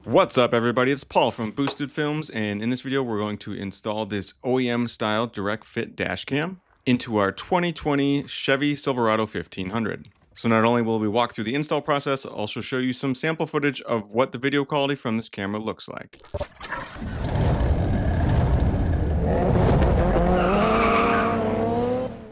What's up, everybody? It's Paul from Boosted Films, and in this video we're going to install this OEM style direct fit dash cam into our 2020 Chevy Silverado 1500. So not only will we walk through the install process, I'll also show you some sample footage of what the video quality from this camera looks like.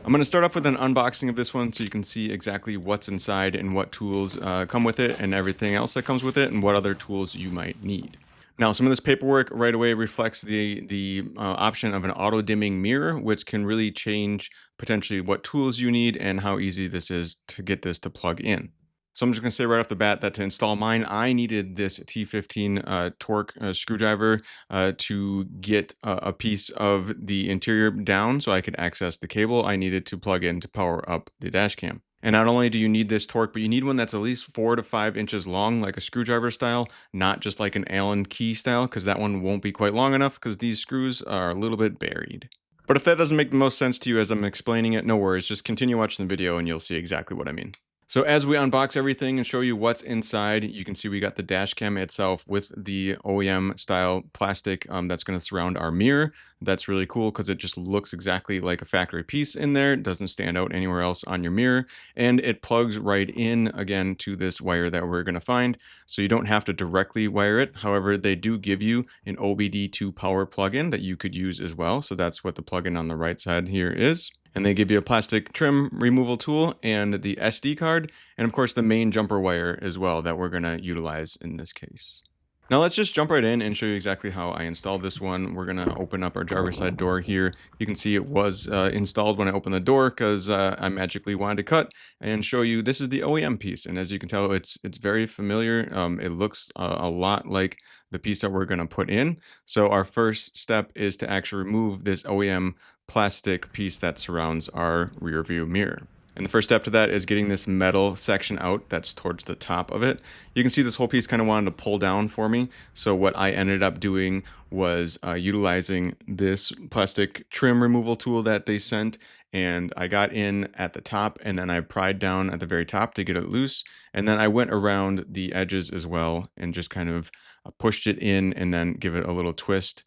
I'm going to start off with an unboxing of this one so you can see exactly what's inside and what tools come with it and everything else that comes with it and what other tools you might need. Now, some of this paperwork right away reflects the option of an auto dimming mirror, which can really change potentially what tools you need and how easy this is to get this to plug in. So I'm just going to say right off the bat that to install mine, I needed this T15 torque screwdriver to get a piece of the interior down so I could access the cable I needed to plug in to power up the dash cam. And not only do you need this torque, but you need one that's at least 4 to 5 inches long, like a screwdriver style, not just like an Allen key style, because that one won't be quite long enough because these screws are a little bit buried. But if that doesn't make the most sense to you as I'm explaining it, no worries, just continue watching the video and you'll see exactly what I mean. So as we unbox everything and show you what's inside, you can see we got the dash cam itself with the OEM style plastic that's going to surround our mirror. That's really cool because it just looks exactly like a factory piece in there. It doesn't stand out anywhere else on your mirror. And it plugs right in again to this wire that we're going to find. So you don't have to directly wire it. However, they do give you an OBD2 power plug-in that you could use as well. So that's what the plug-in on the right side here is. And they give you a plastic trim removal tool and the SD card, and of course the main jumper wire as well that we're going to utilize in this case. Now let's just jump right in and show you exactly how I installed this one. We're going to open up our driver's side door here. You can see it was installed when I opened the door because I magically wanted to cut and show you this is the OEM piece. And as you can tell, it's very familiar. It looks a lot like the piece that we're going to put in. So our first step is to actually remove this OEM plastic piece that surrounds our rear view mirror. And the first step to that is getting this metal section out that's towards the top of it. You can see this whole piece kind of wanted to pull down for me. So what I ended up doing was utilizing this plastic trim removal tool that they sent. And I got in at the top and then I pried down at the very top to get it loose. And then I went around the edges as well and just kind of pushed it in and then give it a little twist.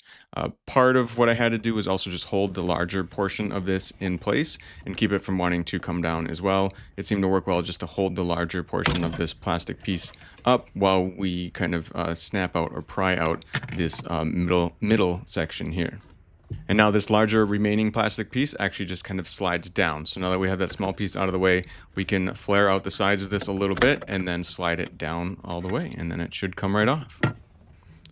Part of what I had to do was also just hold the larger portion of this in place and keep it from wanting to come down as well. It seemed to work well just to hold the larger portion of this plastic piece up while we kind of snap out or pry out this middle section here. And now this larger remaining plastic piece actually just kind of slides down. So now that we have that small piece out of the way, we can flare out the sides of this a little bit and then slide it down all the way, and then it should come right off.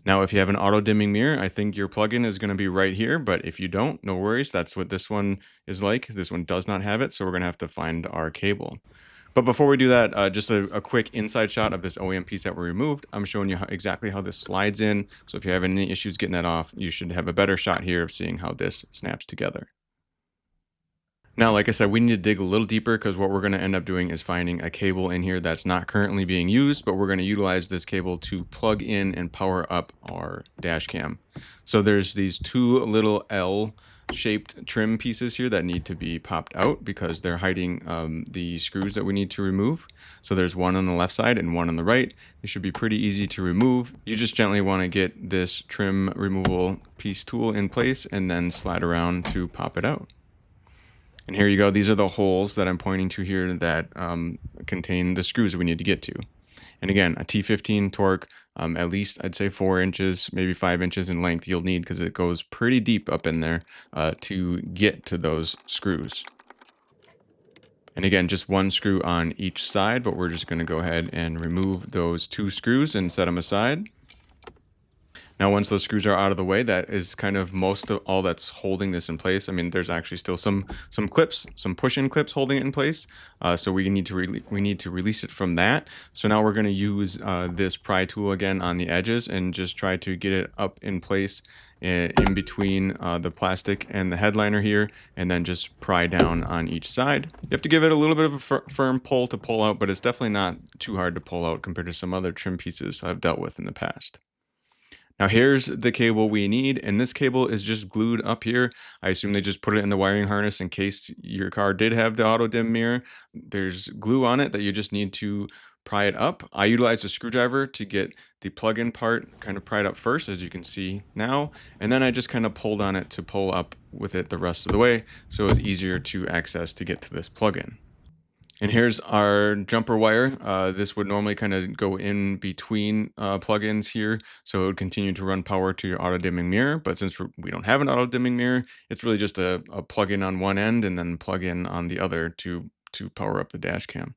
Now, if you have an auto dimming mirror, I think your plugin is going to be right here, but if you don't, no worries. That's what this one is like. This one does not have it, so we're going to have to find our cable. But before we do that, just a quick inside shot of this OEM piece that we removed. I'm showing you exactly how this slides in. So if you have any issues getting that off, you should have a better shot here of seeing how this snaps together. Now, like I said, we need to dig a little deeper because what we're going to end up doing is finding a cable in here that's not currently being used, but we're going to utilize this cable to plug in and power up our dash cam. So there's these two little L-shaped trim pieces here that need to be popped out because they're hiding the screws that we need to remove. So there's one on the left side and one on the right. It should be pretty easy to remove. You just gently want to get this trim removal piece tool in place and then slide around to pop it out. And here you go. These are the holes that I'm pointing to here that contain the screws that we need to get to. And again, a T15 torque, at least I'd say 4 inches, maybe 5 inches in length you'll need because it goes pretty deep up in there to get to those screws. And again, just one screw on each side, but we're just going to go ahead and remove those 2 screws and set them aside. Now, once those screws are out of the way, that is kind of most of all that's holding this in place. I mean, there's actually still some clips, some push-in clips holding it in place. So we need to release it from that. So now we're going to use this pry tool again on the edges and just try to get it up in place in between the plastic and the headliner here, and then just pry down on each side. You have to give it a little bit of a firm pull to pull out, but it's definitely not too hard to pull out compared to some other trim pieces I've dealt with in the past. Now here's the cable we need, and this cable is just glued up here. I assume they just put it in the wiring harness in case your car did have the auto dim mirror. There's glue on it that you just need to pry it up. I utilized a screwdriver to get the plug-in part kind of pried up first, as you can see now, and then I just kind of pulled on it to pull up with it the rest of the way, so it was easier to access to get to this plug-in. And here's our jumper wire. This would normally kind of go in between plugins here, so it would continue to run power to your auto dimming mirror. But since we don't have an auto dimming mirror, it's really just a plug-in on one end and then plug-in on the other to power up the dash cam.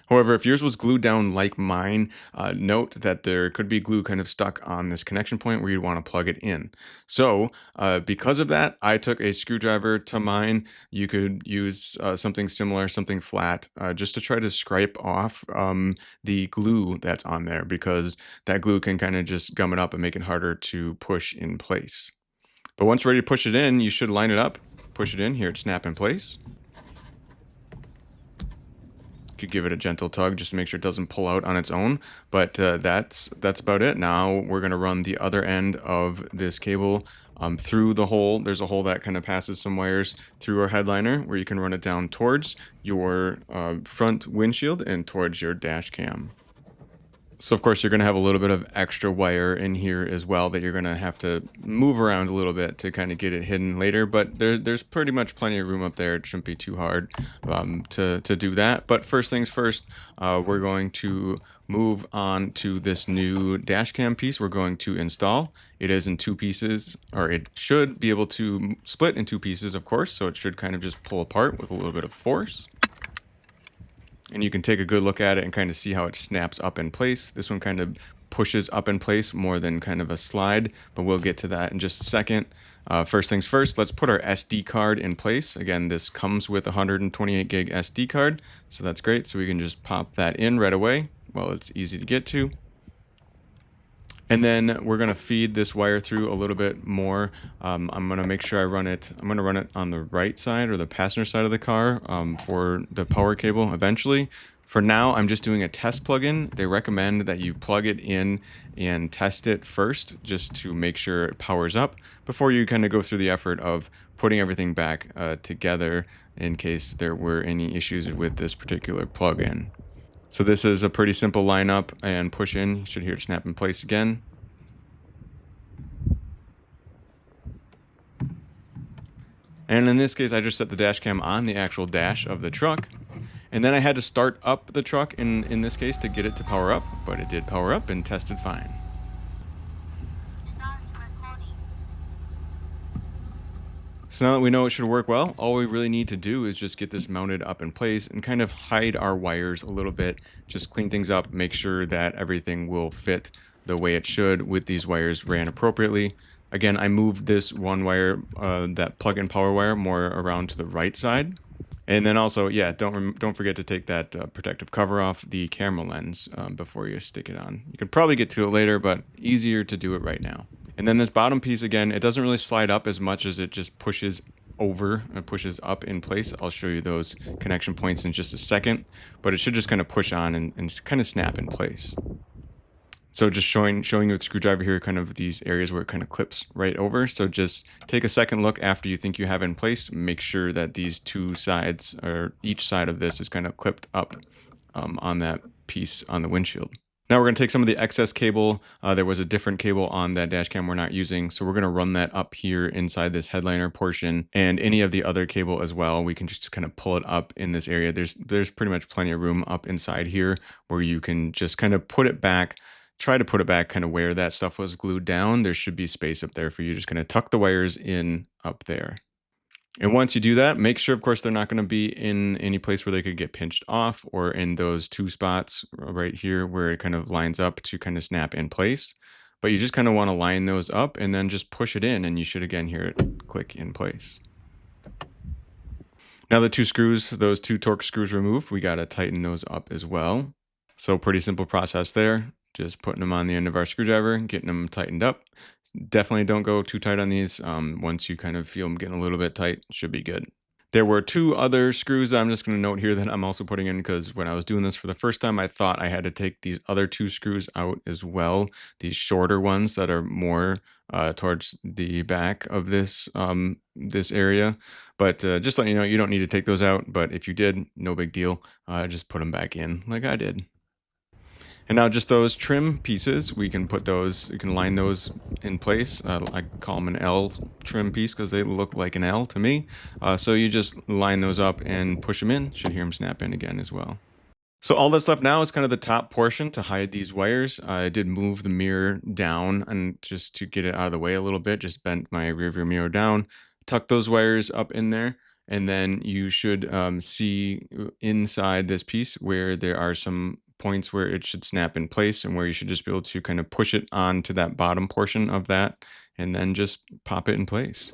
However, if yours was glued down like mine, note that there could be glue kind of stuck on this connection point where you'd want to plug it in. So because of that, I took a screwdriver to mine. You could use something similar, something flat, just to try to scrape off the glue that's on there, because that glue can kind of just gum it up and make it harder to push in place. But once ready to push it in, you should line it up, push it in, here it snap in place. Could give it a gentle tug just to make sure it doesn't pull out on its own, but that's about it. Now we're going to run the other end of this cable through the hole. There's a hole that kind of passes some wires through our headliner where you can run it down towards your front windshield and towards your dash cam. So of course you're going to have a little bit of extra wire in here as well that you're going to have to move around a little bit to kind of get it hidden later, but there's pretty much plenty of room up there. It shouldn't be too hard to do that. But first things first, we're going to move on to this new dash cam piece we're going to install. It is in two pieces, or it should be able to split in two pieces, of course, so it should kind of just pull apart with a little bit of force. And you can take a good look at it and kind of see how it snaps up in place. This one kind of pushes up in place more than kind of a slide, but we'll get to that in just a second. First things first, let's put our SD card in place. Again, this comes with a 128 gig SD card, so that's great. So we can just pop that in right away. Well, it's easy to get to. And then we're going to feed this wire through a little bit more. I'm going to make sure I'm going to run it on the right side or the passenger side of the car for the power cable eventually. For now, I'm just doing a test plug-in. They recommend that you plug it in and test it first just to make sure it powers up before you kind of go through the effort of putting everything back together in case there were any issues with this particular plug-in. So this is a pretty simple lineup and push in. You should hear it snap in place again. And in this case, I just set the dash cam on the actual dash of the truck. And then I had to start up the truck in this case to get it to power up, but it did power up and tested fine. So now that we know it should work well, all we really need to do is just get this mounted up in place and kind of hide our wires a little bit, just clean things up, make sure that everything will fit the way it should with these wires ran appropriately. Again, I moved this one wire, that plug-in power wire, more around to the right side. And then also, yeah, don't forget to take that protective cover off the camera lens before you stick it on. You can probably get to it later, but easier to do it right now. And then this bottom piece, again, it doesn't really slide up as much as it just pushes over and pushes up in place. I'll show you those connection points in just a second, but it should just kind of push on and kind of snap in place. So just showing you with the screwdriver here, kind of these areas where it kind of clips right over. So just take a second look after you think you have it in place. Make sure that these two sides, or each side of this, is kind of clipped up on that piece on the windshield. Now we're going to take some of the excess cable. There was a different cable on that dash cam we're not using, so we're going to run that up here inside this headliner portion, and any of the other cable as well. We can just kind of pull it up in this area. There's pretty much plenty of room up inside here where you can just kind of put it back. Try to put it back kind of where that stuff was glued down. There should be space up there for you. Just kind of tuck the wires in up there. And once you do that, make sure, of course, they're not going to be in any place where they could get pinched off, or in those two spots right here where it kind of lines up to kind of snap in place. But you just kind of want to line those up and then just push it in, and you should again hear it click in place. Now the two screws, those two Torx screws removed, we got to tighten those up as well. So pretty simple process there. Just putting them on the end of our screwdriver, getting them tightened up. Definitely don't go too tight on these. Once you kind of feel them getting a little bit tight, should be good. There were two other screws that I'm just going to note here that I'm also putting in, because when I was doing this for the first time, I thought I had to take these other two screws out as well. These shorter ones that are more towards the back of this this area. But just letting you know, you don't need to take those out. But if you did, no big deal. Just put them back in like I did. And now just those trim pieces, we can put those, you can line those in place. I call them an L trim piece because they look like an L to me. So you just line those up and push them in. Should hear them snap in again as well. So all that's left now is kind of the top portion to hide these wires. I did move the mirror down and just to get it out of the way a little bit, just bent my rear view mirror down, tuck those wires up in there, and then you should see inside this piece where there are some points where it should snap in place and where you should just be able to kind of push it onto that bottom portion of that and then just pop it in place.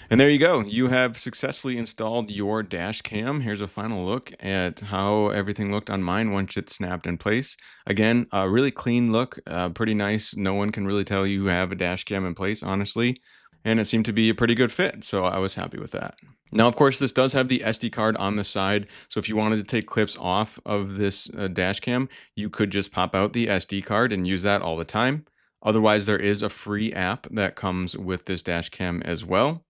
And there you go. You have successfully installed your dash cam. Here's a final look at how everything looked on mine once it snapped in place. Again, a really clean look, pretty nice. No one can really tell you have a dash cam in place, honestly. And it seemed to be a pretty good fit, so I was happy with that. Now, of course, this does have the SD card on the side, so if you wanted to take clips off of this dash cam, you could just pop out the SD card and use that all the time. Otherwise, there is a free app that comes with this dash cam as well.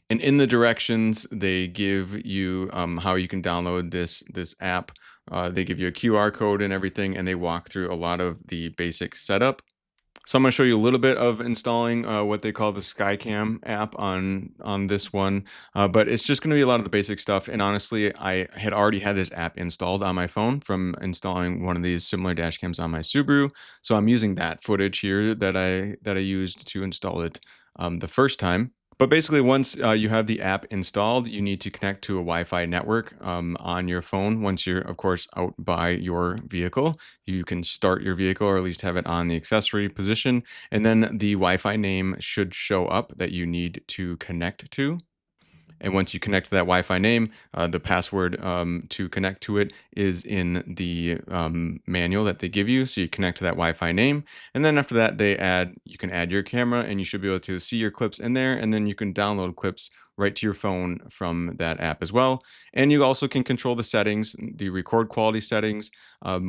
And in the directions, they give you how you can download this app. They give you a QR code and everything, and they walk through a lot of the basic setup. So I'm going to show you a little bit of installing what they call the Skycam app on this one, but it's just going to be a lot of the basic stuff. And honestly, I had already had this app installed on my phone from installing one of these similar dash cams on my Subaru. So I'm using that footage here that I used to install it the first time. But basically, once you have the app installed, you need to connect to a Wi-Fi network on your phone. Once you're, of course, out by your vehicle, you can start your vehicle or at least have it on the accessory position. And then the Wi-Fi name should show up that you need to connect to. And once you connect to that Wi-Fi name, the password to connect to it is in the manual that they give you. So you connect to that Wi-Fi name. And then after that, you can add your camera and you should be able to see your clips in there. And then you can download clips right to your phone from that app as well. And you also can control the settings, the record quality settings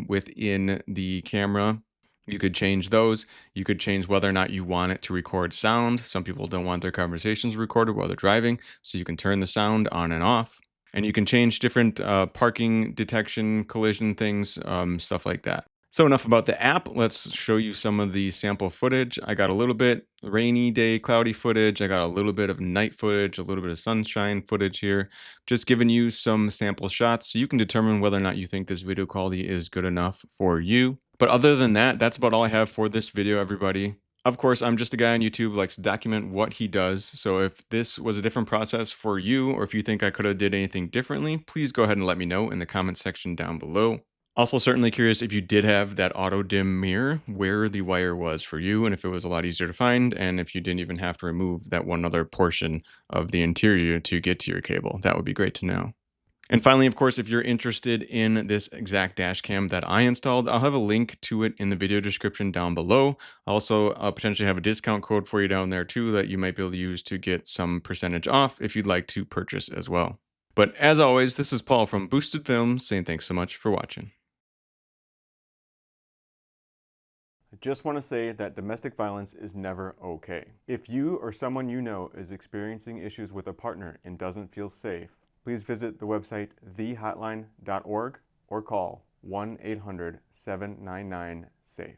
within the camera. You could change those. You could change whether or not you want it to record sound. Some people don't want their conversations recorded while they're driving, so you can turn the sound on and off. And you can change different parking detection, collision things, stuff like that. So enough about the app. Let's show you some of the sample footage. I got a little bit rainy day, cloudy footage. I got a little bit of night footage, a little bit of sunshine footage here. Just giving you some sample shots so you can determine whether or not you think this video quality is good enough for you. But other than that, that's about all I have for this video, everybody. Of course, I'm just a guy on YouTube who likes to document what he does. So if this was a different process for you, or if you think I could have did anything differently, please go ahead and let me know in the comment section down below. Also, certainly curious if you did have that auto dim mirror, where the wire was for you, and if it was a lot easier to find, and if you didn't even have to remove that one other portion of the interior to get to your cable. That would be great to know. And finally, of course, if you're interested in this exact dash cam that I installed, I'll have a link to it in the video description down below. I'll also potentially have a discount code for you down there too that you might be able to use to get some percentage off if you'd like to purchase as well. But as always, this is Paul from Boosted Films saying thanks so much for watching. I just want to say that domestic violence is never okay. If you or someone you know is experiencing issues with a partner and doesn't feel safe, please visit the website thehotline.org or call 1-800-799-SAFE.